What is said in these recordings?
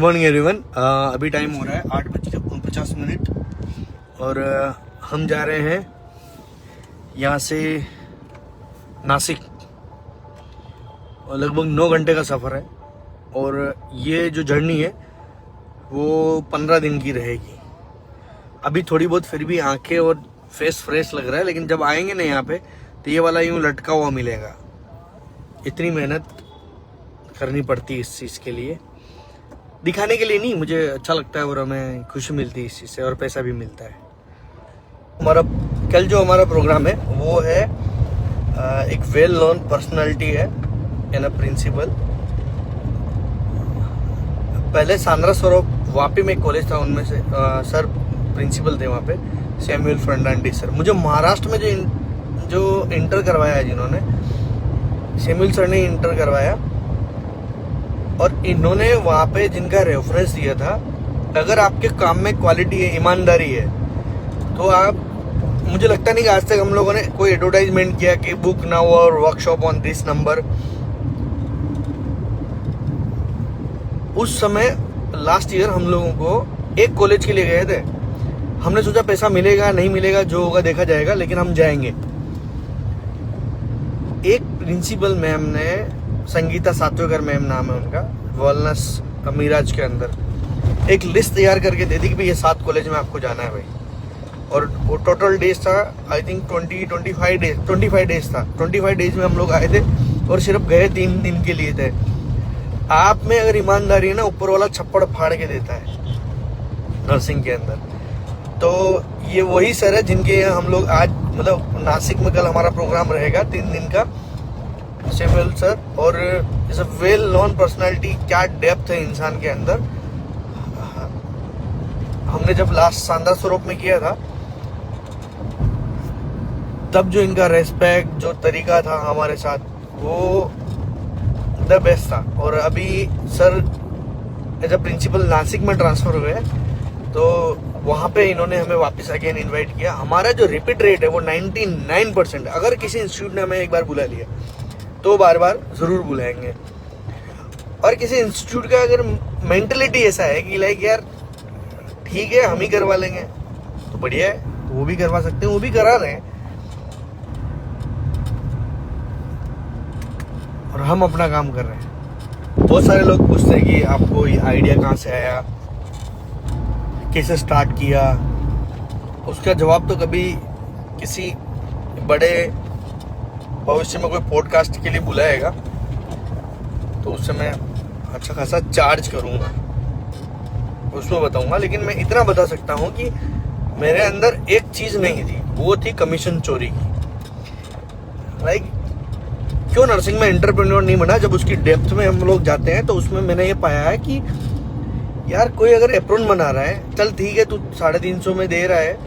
Morning everyone. अभी time हो रहा है 8:49 और हम जा रहे हैं यहाँ से नासिक और लगभग 9 घंटे का सफ़र है। और ये जो जर्नी है वो 15 दिन की रहेगी। अभी थोड़ी बहुत फिर भी आंखें और फेस फ्रेश लग रहा है, लेकिन जब आएंगे ना यहाँ पे तो ये वाला यूँ लटका हुआ मिलेगा। इतनी मेहनत करनी पड़ती है इस चीज़ के लिए, दिखाने के लिए नहीं। मुझे अच्छा लगता है और हमें खुशी मिलती है इस चीज़ से, और पैसा भी मिलता है। हमारा कल जो हमारा प्रोग्राम है वो है एक वेल नोन पर्सनालिटी है एंड अ प्रिंसिपल। पहले सांद्रा स्वरूप वापी में एक कॉलेज था, उनमें से सर प्रिंसिपल थे वहाँ पे, सैमुअल फर्नांडिस सर। मुझे महाराष्ट्र में जो इंटर करवाया है जिन्होंने, सैमुअल सर ने इंटर करवाया, और इन्होंने वहाँ पे जिनका रेफरेंस दिया था, अगर आपके काम में क्वालिटी है, ईमानदारी है, तो आप, मुझे लगता नहीं कि आज तक हम लोगों ने कोई एडवर्टाइजमेंट किया कि बुक नाउ और वर्कशॉप ऑन दिस नंबर। उस समय लास्ट ईयर हम लोगों को एक कॉलेज के लिए गए थे। हमने सोचा पैसा मिलेगा नहीं मिलेगा, जो होगा देखा जाएगा, लेकिन हम जाएंगे। एक प्रिंसिपल मैम ने, संगीता सातवेकर मैम नाम है उनका, वॉलनस अमीराज के अंदर, एक लिस्ट तैयार करके दे दी कि भाई ये 7 कॉलेज में आपको जाना है भाई। और वो टोटल डेज था आई थिंक 25 डेज था। 25 डेज में हम लोग आए थे और सिर्फ गए 3 दिन के लिए थे। आप में अगर ईमानदारी है ना, ऊपर वाला छप्पड़ फाड़ के देता है नर्सिंग के अंदर। तो ये वही सर है जिनके यहाँ हम लोग आज, मतलब नासिक में कल हमारा प्रोग्राम रहेगा 3 दिन का, सैमुअल सर। और is a well known personality. क्या डेप्थ है इंसान के अंदर। हमने जब लास्ट सांद्रा स्वरूप में किया था, तब जो इनका रेस्पेक्ट, जो तरीका था हमारे साथ, वो द बेस्ट था। और अभी sir as a principal Nashik में ट्रांसफर हुए, तो वहाँ पे इन्होंने हमें वापस अगेन इनवाइट किया। हमारा जो रिपीट रेट है वो 99%। अगर किसी इंस्टीट्यूट ने हमें एक बार बुला लिया तो बार बार जरूर बुलाएंगे। और किसी इंस्टीट्यूट का अगर मेंटलिटी ऐसा है कि लाइक यार ठीक है हम ही करवा लेंगे, तो बढ़िया है, वो भी करवा सकते हैं, वो भी करा रहे हैं, और हम अपना काम कर रहे हैं। बहुत सारे लोग पूछते हैं कि आपको ये आइडिया कहाँ से आया, कैसे स्टार्ट किया। उसका जवाब तो कभी किसी बड़े भविष्य में कोई पॉडकास्ट के लिए बुलाएगा तो उससे मैं अच्छा खासा चार्ज करूँगा, उसमें बताऊँगा। लेकिन मैं इतना बता सकता हूँ कि मेरे अंदर एक चीज़ नहीं थी, वो थी कमीशन चोरी की। लाइक क्यों नर्सिंग में एंटरप्रेन्योर नहीं बना? जब उसकी डेप्थ में हम लोग जाते हैं तो उसमें मैंने ये पाया है कि यार कोई अगर एप्रोन बना रहा है, चल ठीक है, तू 350 में दे रहा है,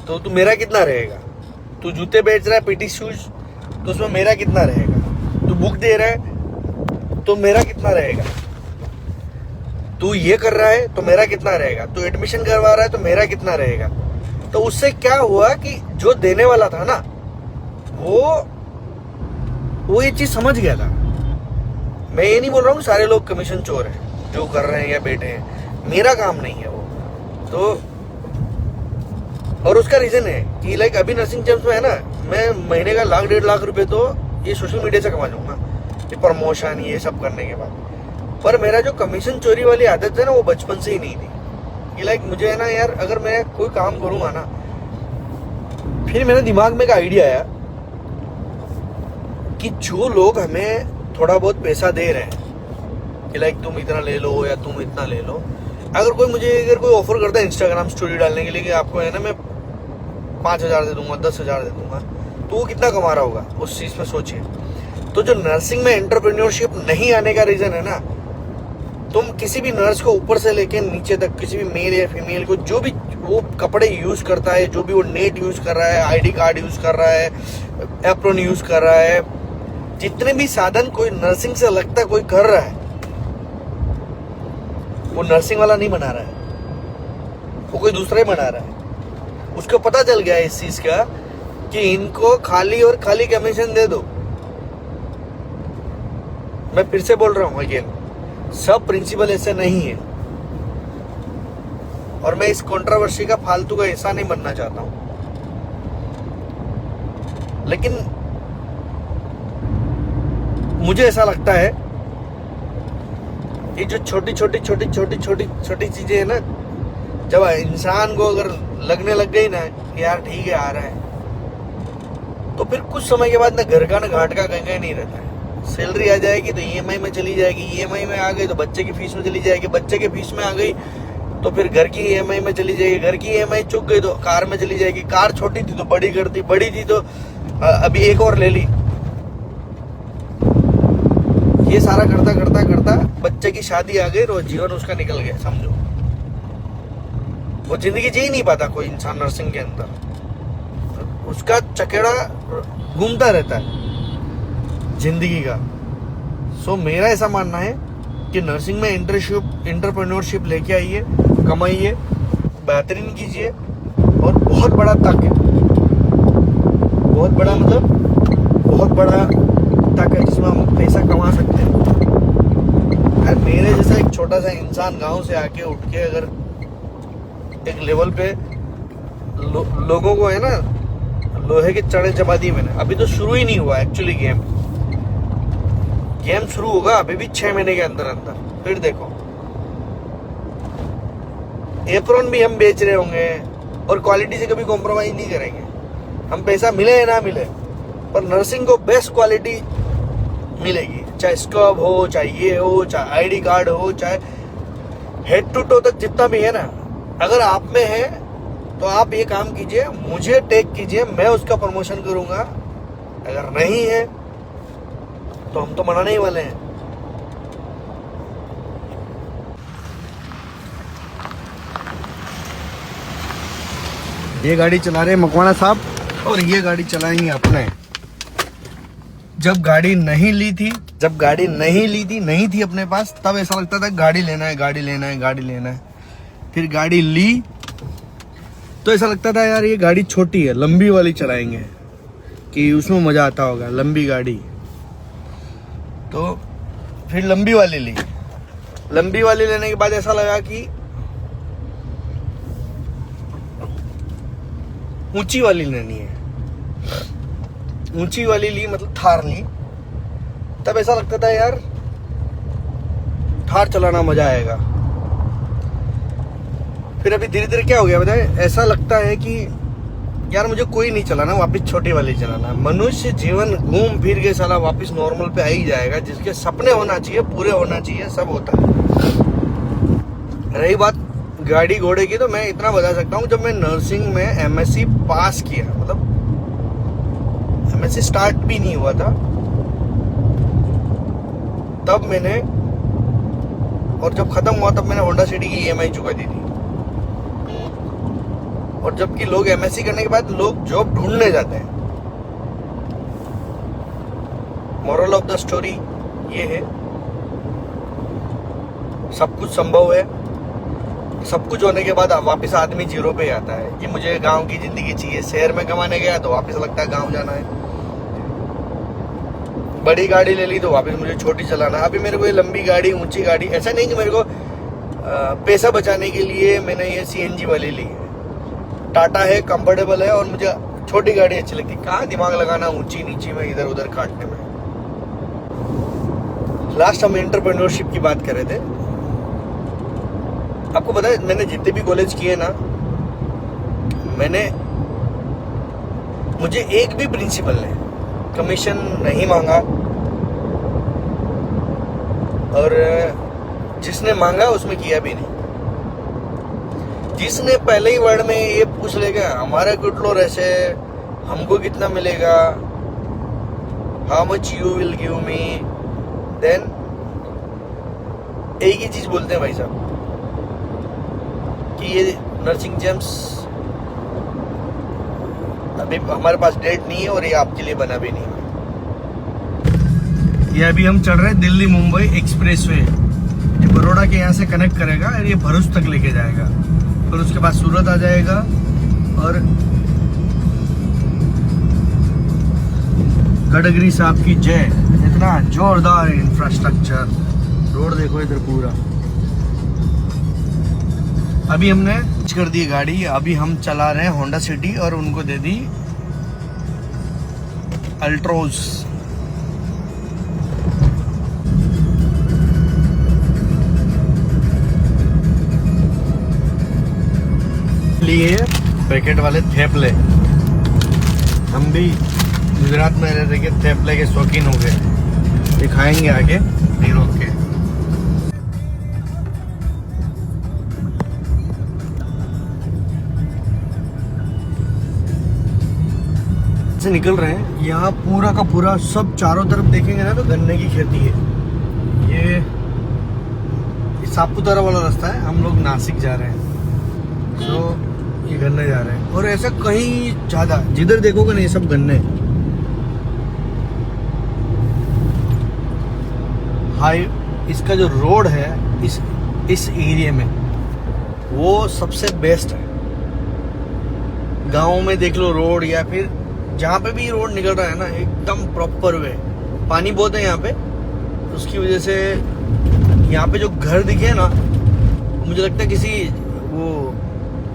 तो तू मेरा कितना रहेगा? तू जूते बेच रहा है, पीटी शूज, तो उसमें मेरा कितना रहेगा? तू बुक दे रहा है तो मेरा कितना रहेगा? तू ये कर रहा है तो मेरा कितना रहेगा? तू एडमिशन करवा रहा है तो मेरा कितना रहेगा? तो उससे क्या हुआ कि जो देने वाला था ना, वो ये चीज समझ गया था। मैं ये नहीं बोल रहा हूँ सारे लोग कमीशन चोर हैं जो कर रहे हैं या बैठे हैं, मेरा काम नहीं है वो तो। और उसका रीजन है कि लाइक अभी नर्सिंग जम्स में है ना, मैं महीने का 1.5 लाख रुपए तो ये सोशल मीडिया से कमा जाऊंगा, ये प्रमोशन ये सब करने के बाद। पर मेरा जो कमीशन चोरी वाली आदत है ना, वो बचपन से ही नहीं थी। कि लाइक मुझे है ना यार, अगर मैं कोई काम करूंगा ना, फिर मेरे दिमाग में एक आइडिया आया कि जो लोग हमें थोड़ा बहुत पैसा दे रहे हैं कि लाइक तुम इतना ले लो या तुम इतना ले लो, अगर कोई ऑफर करता है इंस्टाग्राम स्टोरी डालने के लिए कि आपको है ना मैं 5,000 दे दूंगा, 10,000 दे दूंगा, तो वो कितना कमा रहा होगा उस चीज में सोचिए। तो जो नर्सिंग में एंटरप्रेन्योरशिप नहीं आने का रीजन है ना, तुम किसी भी नर्स को ऊपर से लेके नीचे तक, किसी भी मेल या फीमेल को, जो भी वो कपड़े यूज करता है, जो भी वो नेट यूज कर रहा है, आईडी कार्ड यूज कर रहा है, एप्रोन यूज कर रहा है, जितने भी साधन कोई नर्सिंग से लगता है कोई कर रहा है, वो नर्सिंग वाला नहीं बना रहा है, वो कोई दूसरा ही बना रहा है। उसको पता चल गया इस चीज का कि इनको खाली और खाली कमीशन दे दो। मैं फिर से बोल रहा हूँ अगेन, सब प्रिंसिपल ऐसे नहीं है, और मैं इस कंट्रोवर्सी का फालतू का हिस्सा नहीं बनना चाहता हूं, लेकिन मुझे ऐसा लगता है कि जो छोटी छोटी चीजें है ना, जब इंसान को अगर लगने लग गई ना कि यार ठीक है आ रहा है, तो फिर कुछ समय के बाद ना घर का ना घाट का कहीं नहीं रहता है। सैलरी आ जाएगी तो ईएमआई में चली जाएगी, ईएमआई में आ गई तो बच्चे की फीस में चली जाएगी, बच्चे की फीस में आ गई तो फिर घर की ईएमआई में चली जाएगी, घर की ईएमआई चुक गई तो कार में चली जाएगी, कार छोटी थी तो बड़ी कर दी, बड़ी थी तो अभी एक और ले ली। ये सारा करता बच्चे की शादी आ गई और जीवन उसका निकल गया, समझो। वो जिंदगी जी ही नहीं पाता कोई इंसान नर्सिंग के अंदर, उसका चकेड़ा घूमता रहता है जिंदगी का। सो मेरा ऐसा मानना है कि नर्सिंग में एंटरप्रेन्योरशिप लेके आइए, कमाइए, बेहतरीन कीजिए, और बहुत बड़ा तक है, बहुत बड़ा मतलब बहुत बड़ा तक है जिसमें हम पैसा कमा सकते हैं। यार मेरे जैसा एक छोटा सा इंसान गांव से आके उठ के अगर एक लेवल पे लोगों को है ना लोहे के चढ़े चबा दी मैंने। अभी तो शुरू ही नहीं हुआ एक्चुअली, गेम शुरू होगा अभी भी 6 महीने के अंदर अंदर। फिर देखो एप्रॉन भी हम बेच रहे होंगे और क्वालिटी से कभी कॉम्प्रोमाइज नहीं करेंगे। हम पैसा मिले या ना मिले, पर नर्सिंग को बेस्ट क्वालिटी मिलेगी, चाहे स्कर्ब हो, चाहे ये हो, चाहे आईडी कार्ड हो, चाहे हेड टू टो तक जितना भी है ना। अगर आप में है तो आप ये काम कीजिए, मुझे टैग कीजिए, मैं उसका प्रमोशन करूंगा। अगर नहीं है तो हम तो मनाने ही वाले हैं। ये गाड़ी चला रहे हैं मकवाना साहब, और ये गाड़ी चलाएंगे अपने। जब गाड़ी नहीं ली थी नहीं थी अपने पास, तब ऐसा लगता था गाड़ी लेना है। फिर गाड़ी ली तो ऐसा लगता था यार ये गाड़ी छोटी है, लंबी वाली चलाएंगे कि उसमें मजा आता होगा, लंबी गाड़ी। तो फिर लंबी वाली ली। लंबी वाली लेने के बाद ऐसा लगा कि ऊंची वाली लेनी है। ऊंची वाली ली मतलब थार ली। तब ऐसा लगता था यार थार चलाना मजा आएगा। फिर अभी धीरे धीरे क्या हो गया बताए, ऐसा लगता है कि यार मुझे कोई नहीं चलाना, वापस छोटी वाली चलाना। मनुष्य जीवन घूम फिर के साला वापस नॉर्मल पे आ ही जाएगा। जिसके सपने होना चाहिए, पूरे होना चाहिए, सब होता है। रही बात गाड़ी घोड़े की, तो मैं इतना बता सकता हूँ, जब मैं नर्सिंग में एमएससी पास किया, मतलब एमएससी स्टार्ट भी नहीं हुआ था, तब मैंने, और जब खत्म हुआ तब मैंने होंडा सिटी की ईएमआई चुका दी थी। और जबकि लोग एमएससी करने के बाद लोग जॉब ढूंढने जाते हैं। मोरल ऑफ द स्टोरी ये है, सब कुछ संभव है। सब कुछ होने के बाद वापस आदमी जीरो पे आता है कि मुझे गांव की जिंदगी चाहिए। शहर में कमाने गया तो वापस लगता है गांव जाना है। बड़ी गाड़ी ले ली तो वापस मुझे छोटी चलाना। अभी मेरे को ये लंबी गाड़ी, ऊंची गाड़ी, ऐसा नहीं कि मेरे को पैसा बचाने के लिए मैंने ये सीएनजी वाली ली है। टाटा है, कंफर्टेबल है, और मुझे छोटी गाड़ी अच्छी लगती। कहाँ दिमाग लगाना ऊंची नीची में, इधर उधर काटने में। लास्ट हम एंटरप्रेन्योरशिप की बात कर रहे थे। आपको पता है मैंने जितने भी कॉलेज किए ना, मुझे एक भी प्रिंसिपल ने कमीशन नहीं मांगा, और जिसने मांगा उसमें किया भी नहीं। जिसने पहले ही वर्ड में ये पूछ लेगा हमारा कितना ऐसे, हमको कितना मिलेगा, how much you will give me, then एक ही चीज बोलते हैं भाई साहब कि ये नर्सिंग जेम्स अभी हमारे पास डेट नहीं है और ये आपके लिए बना भी नहीं है। ये अभी हम चढ़ रहे हैं दिल्ली मुंबई एक्सप्रेसवे। ये बड़ौदा के यहाँ से कनेक्ट करेगा और ये भरूच तक लेके जाएगा, फिर उसके बाद सूरत आ जाएगा। और गडकरी साहब की जय। इतना जोरदार इंफ्रास्ट्रक्चर, रोड देखो इधर पूरा। अभी हमने कर दी गाड़ी, अभी हम चला रहे हैं होंडा सिटी और उनको दे दी अल्ट्रोज। लिए पैकेट वाले थेपले, हम भी गुजरात में रह के थेपले के शौकीन हो गए, दिखाएंगे आगे नहीं रोक के। से निकल रहे हैं, यहाँ पूरा का पूरा सब चारों तरफ देखेंगे ना तो गन्ने की खेती है। ये सापुतारा वाला रास्ता है, हम लोग नासिक जा रहे हैं, तो ये गन्ने जा रहे हैं। और ऐसा कहीं ज्यादा जिधर देखोगे ना ये सब गन्ने। हाई इसका जो रोड है इस एरिया में वो सबसे बेस्ट है। गाँव में देख लो रोड, या फिर जहाँ पे भी रोड निकल रहा है ना एकदम प्रॉपर वे। पानी बहुत है यहाँ पे, उसकी वजह से यहाँ पे जो घर दिखे ना, मुझे लगता है किसी वो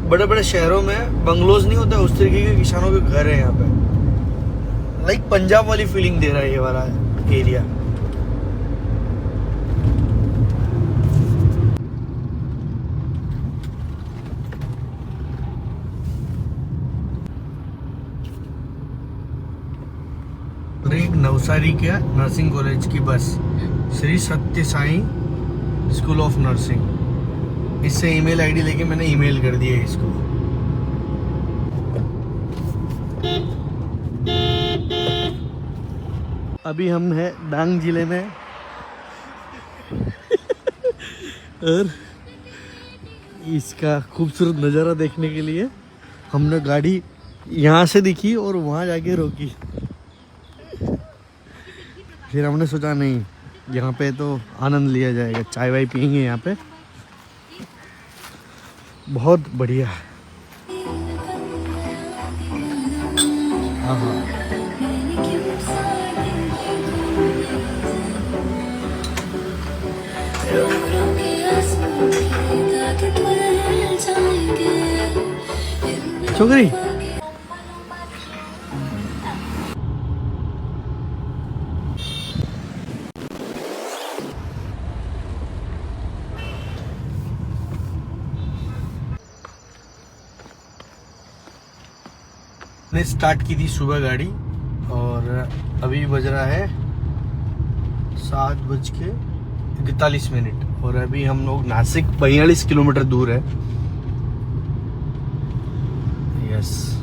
बड़े बड़े शहरों में बंगलोज नहीं होता, उस तरीके के किसानों के घर है यहाँ पे। लाइक पंजाब वाली फीलिंग दे रहा है ये वाला एरिया। एक नवसारी के नर्सिंग कॉलेज की बस, श्री सत्य साई स्कूल ऑफ नर्सिंग। इससे ईमेल आईडी लेके मैंने ईमेल कर दिया है इसको। अभी हम हैं डांग जिले में और इसका खूबसूरत नज़ारा देखने के लिए हमने गाड़ी यहाँ से दिखी और वहाँ जाके रोकी। फिर हमने सोचा नहीं, यहाँ पे तो आनंद लिया जाएगा, चाय वाय पियेंगे यहाँ पे, बहुत बढ़िया है। हाँ छोकरी ने स्टार्ट की थी सुबह गाड़ी, और अभी बज रहा है 7:41, और अभी हम लोग नासिक 42 किलोमीटर दूर है। यस।